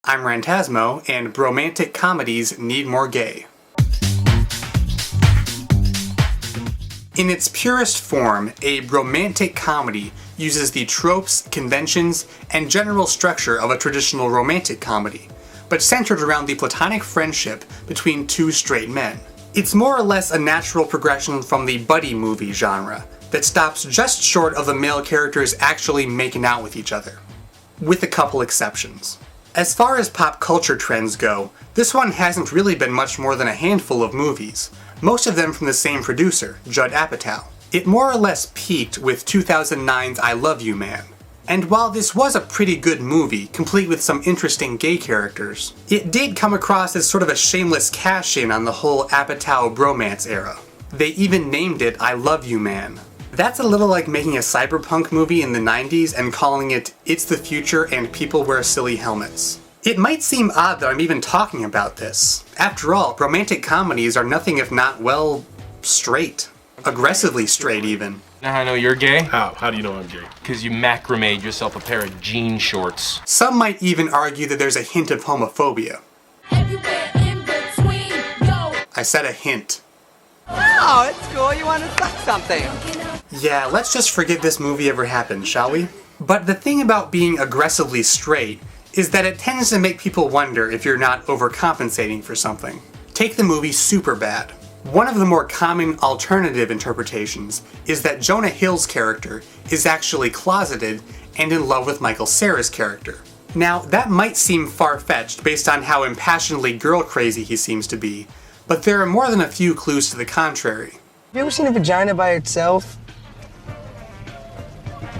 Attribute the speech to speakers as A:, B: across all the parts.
A: I'm Rantasmo, and Bromantic Comedies need more gay. In its purest form, a romantic comedy uses the tropes, conventions, and general structure of a traditional romantic comedy, but centered around the platonic friendship between two straight men. It's more or less a natural progression from the buddy movie genre that stops just short of the male characters actually making out with each other, with a couple exceptions. As far as pop culture trends go, this one hasn't really been much more than a handful of movies, most of them from the same producer, Judd Apatow. It more or less peaked with 2009's I Love You Man. And while this was a pretty good movie, complete with some interesting gay characters, it did come across as sort of a shameless cash-in on the whole Apatow bromance era. They even named it I Love You Man. That's a little like making a cyberpunk movie in the 90s and calling it It's the Future and People Wear Silly Helmets. It might seem odd that I'm even talking about this. After all, romantic comedies are nothing if not, well, straight. Aggressively straight, even.
B: Now I know you're gay?
C: How? How do you know I'm gay?
B: Because you macrameed yourself a pair of jean shorts.
A: Some might even argue that there's a hint of homophobia.
D: Everywhere in between, yo.
A: I said a hint.
E: Oh, it's cool. You want to suck something.
A: Yeah, let's just forget this movie ever happened, shall we? But the thing about being aggressively straight is that it tends to make people wonder if you're not overcompensating for something. Take the movie Superbad. One of the more common alternative interpretations is that Jonah Hill's character is actually closeted and in love with Michael Cera's character. Now, that might seem far-fetched based on how impassionedly girl-crazy he seems to be, but there are more than a few clues to the contrary.
F: Have you ever seen a vagina by itself?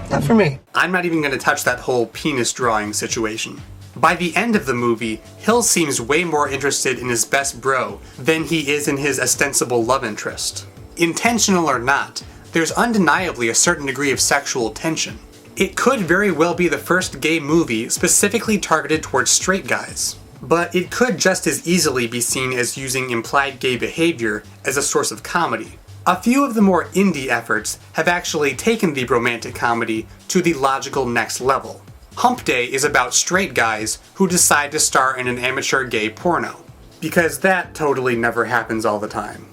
F: Not for me.
A: I'm not even going to touch that whole penis drawing situation. By the end of the movie, Hill seems way more interested in his best bro than he is in his ostensible love interest. Intentional or not, there's undeniably a certain degree of sexual tension. It could very well be the first gay movie specifically targeted towards straight guys, but it could just as easily be seen as using implied gay behavior as a source of comedy. A few of the more indie efforts have actually taken the romantic comedy to the logical next level. Humpday is about straight guys who decide to star in an amateur gay porno, because that totally never happens all the time.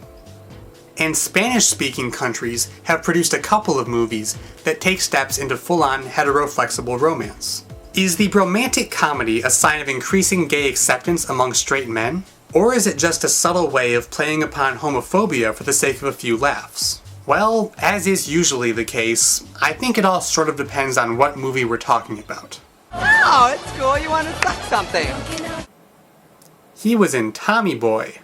A: And Spanish-speaking countries have produced a couple of movies that take steps into full-on hetero-flexible romance. Is the romantic comedy a sign of increasing gay acceptance among straight men? Or is it just a subtle way of playing upon homophobia for the sake of a few laughs? Well, as is usually the case, I think it all sort of depends on what movie we're talking about.
E: Oh, it's cool. You want to suck something.
A: He was in Tommy Boy.